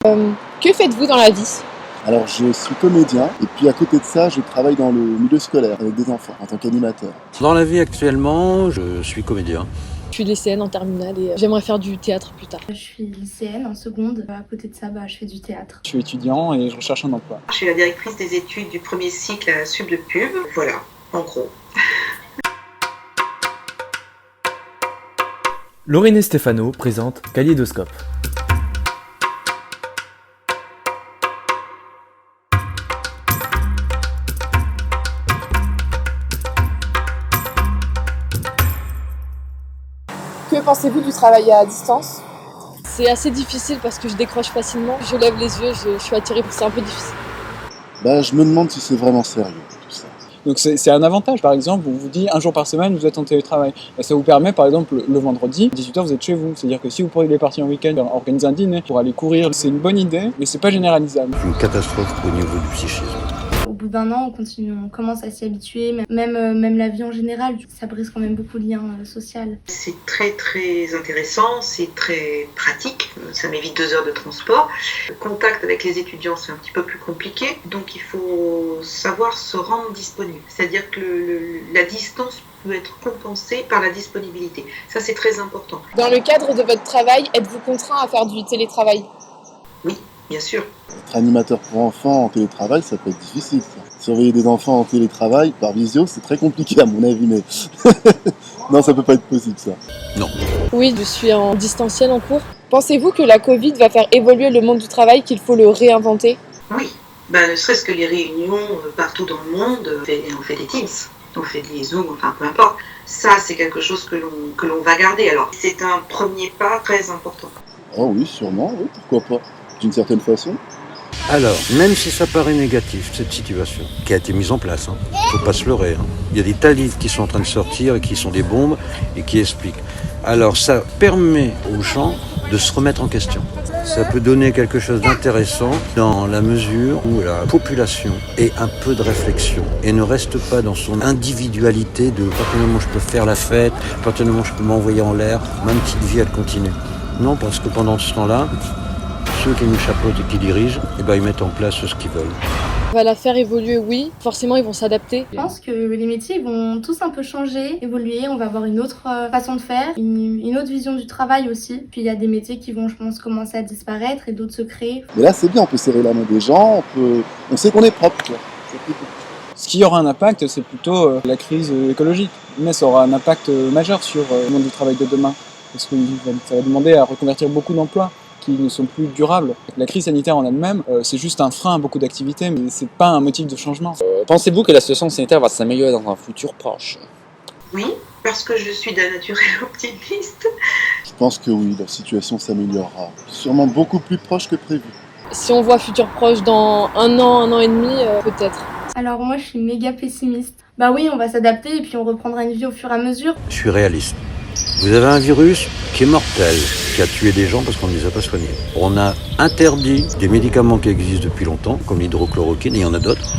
Que faites-vous dans la vie? Alors je suis comédien et puis à côté de ça, je travaille dans le milieu scolaire avec des enfants en tant qu'animateur. Dans la vie actuellement, je suis comédien. Je suis lycéenne en terminale et j'aimerais faire du théâtre plus tard. Je suis lycéenne en seconde. À côté de ça, je fais du théâtre. Je suis étudiant et je recherche un emploi. Je suis la directrice des études du premier cycle à Sub de Pub. Voilà, en gros. Laurine et Stéphano présentent Kaléidoscope. Que pensez-vous du travail à distance? C'est assez difficile parce que je décroche facilement. Je lève les yeux, je suis attirée, c'est un peu difficile. Je me demande si c'est vraiment sérieux tout ça. Donc c'est un avantage, par exemple, on vous dit un jour par semaine vous êtes en télétravail. Ça vous permet, par exemple, le vendredi, 18h vous êtes chez vous. C'est-à-dire que si vous pourriez partir en week-end, organiser un dîner pour aller courir, c'est une bonne idée, mais c'est pas généralisable. Une catastrophe au niveau du psychisme. Au bout d'un an, on commence à s'y habituer. Même la vie en général, ça brise quand même beaucoup de liens sociaux. C'est très très intéressant, c'est très pratique, ça m'évite 2 heures de transport. Le contact avec les étudiants, c'est un petit peu plus compliqué, donc il faut savoir se rendre disponible. C'est-à-dire que la distance peut être compensée par la disponibilité. Ça, c'est très important. Dans le cadre de votre travail, êtes-vous contraint à faire du télétravail? Oui, bien sûr. Être animateur pour enfants en télétravail, ça peut être difficile. Ça. Surveiller des enfants en télétravail par visio, c'est très compliqué à mon avis, mais non, ça peut pas être possible ça. Non. Oui, je suis en distanciel en cours. Pensez-vous que la Covid va faire évoluer le monde du travail, qu'il faut le réinventer? Oui, ne serait-ce que les réunions partout dans le monde, on fait des Teams, on fait des Zooms, enfin peu importe. Ça, c'est quelque chose que l'on va garder. Alors, c'est un premier pas très important. Oh oui, sûrement, oui, pourquoi pas, d'une certaine façon. Alors, même si ça paraît négatif, cette situation qui a été mise en place, faut pas se leurrer. Il y a des tas de livres qui sont en train de sortir et qui sont des bombes et qui expliquent. Alors, ça permet aux gens de se remettre en question. Ça peut donner quelque chose d'intéressant dans la mesure où la population ait un peu de réflexion et ne reste pas dans son individualité de « à partir du moment où je peux faire la fête, à partir du moment où je peux m'envoyer en l'air, ma petite vie, elle continue ». Non, parce que pendant ce temps-là, ceux qui nous chapeautent et qui dirigent, ils mettent en place ce qu'ils veulent. On va la faire évoluer, oui. Forcément, ils vont s'adapter. Je pense que les métiers vont tous un peu changer, évoluer. On va avoir une autre façon de faire, une autre vision du travail aussi. Puis il y a des métiers qui vont, je pense, commencer à disparaître et d'autres se créer. Mais là, c'est bien, on peut serrer la main des gens, on sait qu'on est propre, quoi. Ce qui aura un impact, c'est plutôt la crise écologique. Mais ça aura un impact majeur sur le monde du travail de demain. Parce que ça va demander à reconvertir beaucoup d'emplois qui ne sont plus durables. La crise sanitaire en elle-même, c'est juste un frein à beaucoup d'activités, mais c'est pas un motif de changement. Pensez-vous que la situation sanitaire va s'améliorer dans un futur proche? Oui, parce que je suis d'un naturel optimiste. Je pense que oui, la situation s'améliorera. Sûrement beaucoup plus proche que prévu. Si on voit futur proche dans un an et demi, peut-être. Alors moi, je suis méga pessimiste. Oui, on va s'adapter et puis on reprendra une vie au fur et à mesure. Je suis réaliste. Vous avez un virus qui est mortel, qui a tué des gens parce qu'on ne les a pas soignés. On a interdit des médicaments qui existent depuis longtemps, comme l'hydrochloroquine, et il y en a d'autres.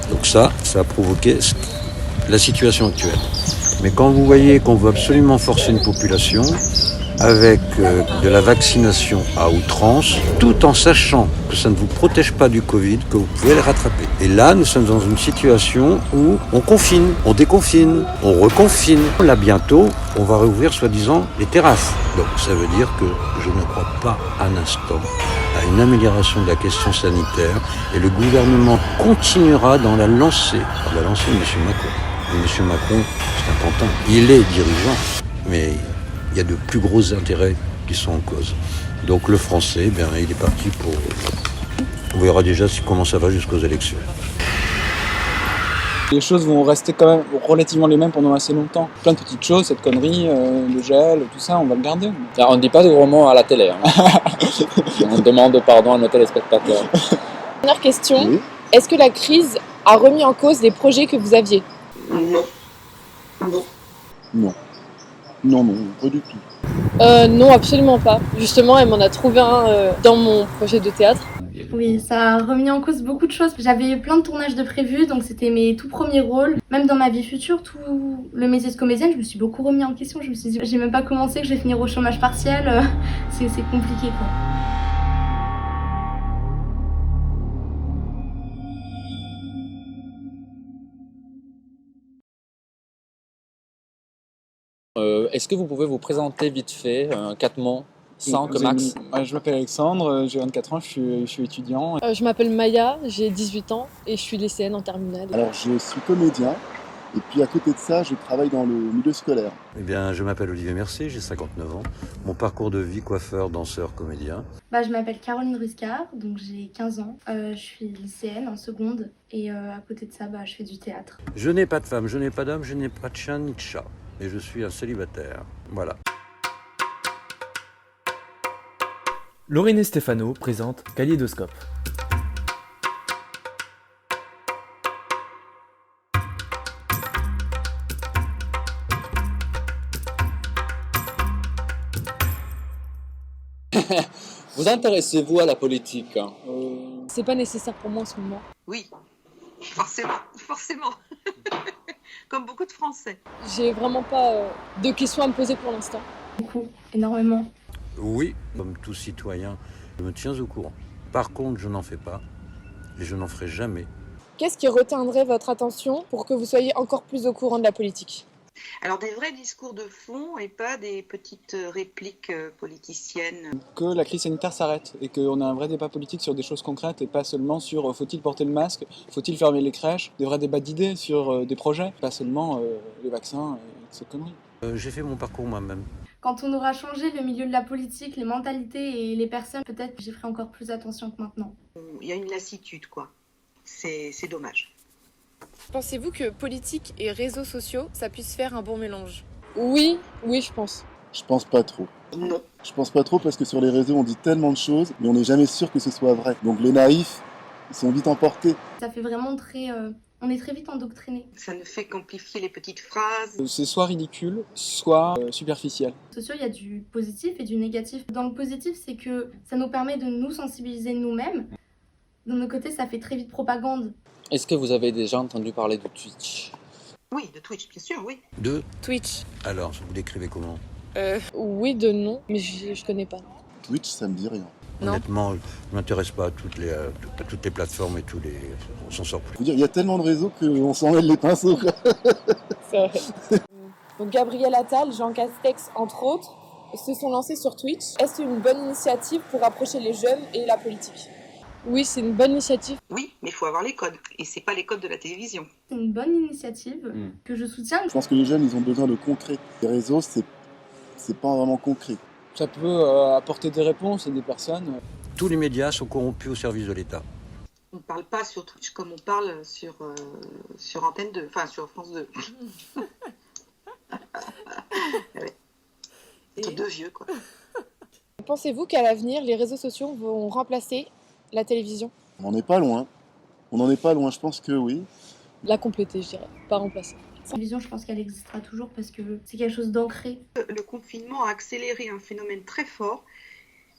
Donc ça a provoqué la situation actuelle. Mais quand vous voyez qu'on veut absolument forcer une population avec de la vaccination à outrance, tout en sachant que ça ne vous protège pas du Covid, que vous pouvez le rattraper. Et là, nous sommes dans une situation où on confine, on déconfine, on reconfine. Là, bientôt, on va rouvrir, soi-disant, les terrasses. Donc, ça veut dire que je ne crois pas un instant à une amélioration de la question sanitaire et le gouvernement continuera dans la lancée. La lancée de M. Macron. Et M. Macron, c'est un pantin. Il est dirigeant, mais il y a de plus gros intérêts qui sont en cause. Donc le français, il est parti pour... On verra déjà comment ça va jusqu'aux élections. Les choses vont rester quand même relativement les mêmes pendant assez longtemps. Plein de petites choses, cette connerie, le gel, tout ça, on va le garder. On ne dit pas de gros mots à la télé. On demande pardon à nos téléspectateurs. Dernière question, Oui. est-ce que la crise a remis en cause les projets que vous aviez? Non. Non. Non, pas du tout. Non, absolument pas. Justement, elle m'en a trouvé un dans mon projet de théâtre. Oui, ça a remis en cause beaucoup de choses. J'avais plein de tournages de prévus, donc c'était mes tout premiers rôles. Même dans ma vie future, tout le métier de comédienne, je me suis beaucoup remis en question. Je me suis dit, j'ai même pas commencé, que je vais finir au chômage partiel. C'est compliqué, quoi. Est-ce que vous pouvez vous présenter vite fait, 4 mots, sans que Max? Je m'appelle Alexandre, j'ai 24 ans, je suis étudiant. Je m'appelle Maya, j'ai 18 ans et je suis lycéenne en terminale. Alors je suis comédien et puis à côté de ça, je travaille dans le milieu scolaire. Eh bien, je m'appelle Olivier Mercier, j'ai 59 ans. Mon parcours de vie, coiffeur, danseur, comédien. Je m'appelle Caroline Ruscard, donc j'ai 15 ans. Je suis lycéenne en seconde et à côté de ça, je fais du théâtre. Je n'ai pas de femme, je n'ai pas d'homme, je n'ai pas de chien ni de chat. Et je suis un célibataire. Voilà. Laurine et Stéphano présentent Kaléidoscope. Vous intéressez-vous à la politique? C'est pas nécessaire pour moi en ce moment. Oui, forcément. Comme beaucoup de Français. J'ai vraiment pas de questions à me poser pour l'instant. Beaucoup, énormément. Oui, comme tout citoyen, je me tiens au courant. Par contre, je n'en fais pas et je n'en ferai jamais. Qu'est-ce qui retiendrait votre attention pour que vous soyez encore plus au courant de la politique ? Alors des vrais discours de fond et pas des petites répliques politiciennes. Que la crise sanitaire s'arrête et qu'on a un vrai débat politique sur des choses concrètes et pas seulement sur faut-il porter le masque, faut-il fermer les crèches, des vrais débats d'idées sur des projets, pas seulement les vaccins et ces conneries. J'ai fait mon parcours moi-même. Quand on aura changé le milieu de la politique, les mentalités et les personnes, peut-être que j'y ferai encore plus attention que maintenant. Il y a une lassitude, quoi. C'est dommage. Pensez-vous que politique et réseaux sociaux, ça puisse faire un bon mélange ? Oui, je pense. Je pense pas trop. Non. Je pense pas trop parce que sur les réseaux on dit tellement de choses, mais on n'est jamais sûr que ce soit vrai. Donc les naïfs, ils sont vite emportés. Ça fait vraiment on est très vite endoctrinés. Ça ne fait qu'amplifier les petites phrases. C'est soit ridicule, soit superficiel. Sur les réseaux sociaux, il y a du positif et du négatif. Dans le positif, c'est que ça nous permet de nous sensibiliser nous-mêmes. D'un autre côté, ça fait très vite propagande. Est-ce que vous avez déjà entendu parler de Twitch? Oui, de Twitch, bien sûr, oui. De Twitch. Alors, vous décrivez comment? Oui, de non, mais je connais pas. Twitch, ça me dit rien. Non. Honnêtement, je ne m'intéresse pas à toutes les plateformes et tous les... On s'en sort plus. Je veux dire, il y a tellement de réseaux qu'on s'en mêle les pinceaux, quoi. C'est vrai. Donc Gabriel Attal, Jean Castex, entre autres, se sont lancés sur Twitch. Est-ce une bonne initiative pour rapprocher les jeunes et la politique ? Oui, c'est une bonne initiative. Oui, mais il faut avoir les codes. Et c'est pas les codes de la télévision. C'est une bonne initiative que je soutiens. Je pense que les jeunes, ils ont besoin de concret. Les réseaux, c'est pas vraiment concret. Ça peut apporter des réponses à des personnes. Tous les médias sont corrompus au service de l'État. On ne parle pas sur Twitch comme on parle sur Antenne 2, enfin sur France 2. Ouais. C'est deux vieux, quoi. Pensez-vous qu'à l'avenir, les réseaux sociaux vont remplacer la télévision ? On n'en est pas loin. Je pense que oui. La compléter, je dirais, pas remplacer. La télévision, je pense qu'elle existera toujours parce que c'est quelque chose d'ancré. Le confinement a accéléré un phénomène très fort.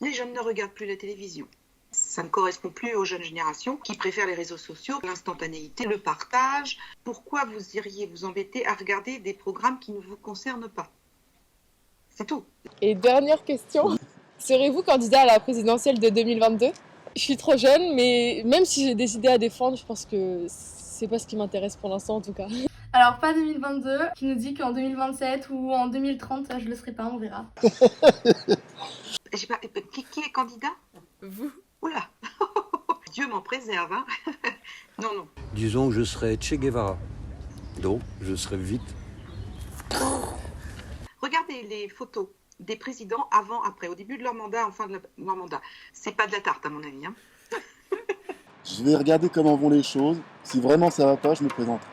Les jeunes ne regardent plus la télévision. Ça ne correspond plus aux jeunes générations qui préfèrent les réseaux sociaux, l'instantanéité, le partage. Pourquoi vous iriez vous embêter à regarder des programmes qui ne vous concernent pas ? C'est tout. Et dernière question, serez-vous candidat à la présidentielle de 2022 ? Je suis trop jeune, mais même si j'ai des idées à défendre, je pense que c'est pas ce qui m'intéresse pour l'instant en tout cas. Alors pas 2022, qui nous dit qu'en 2027 ou en 2030, je le serai pas, on verra. J'ai pas... Qui est candidat ? Vous ? Oula. Dieu m'en préserve, hein. Non. Disons que je serai Che Guevara. Donc, je serai vite. Regardez les photos des présidents avant, après, au début de leur mandat, en fin de leur mandat. C'est pas de la tarte à mon avis, hein. Je vais regarder comment vont les choses. Si vraiment ça va pas, je me présenterai.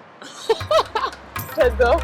J'adore.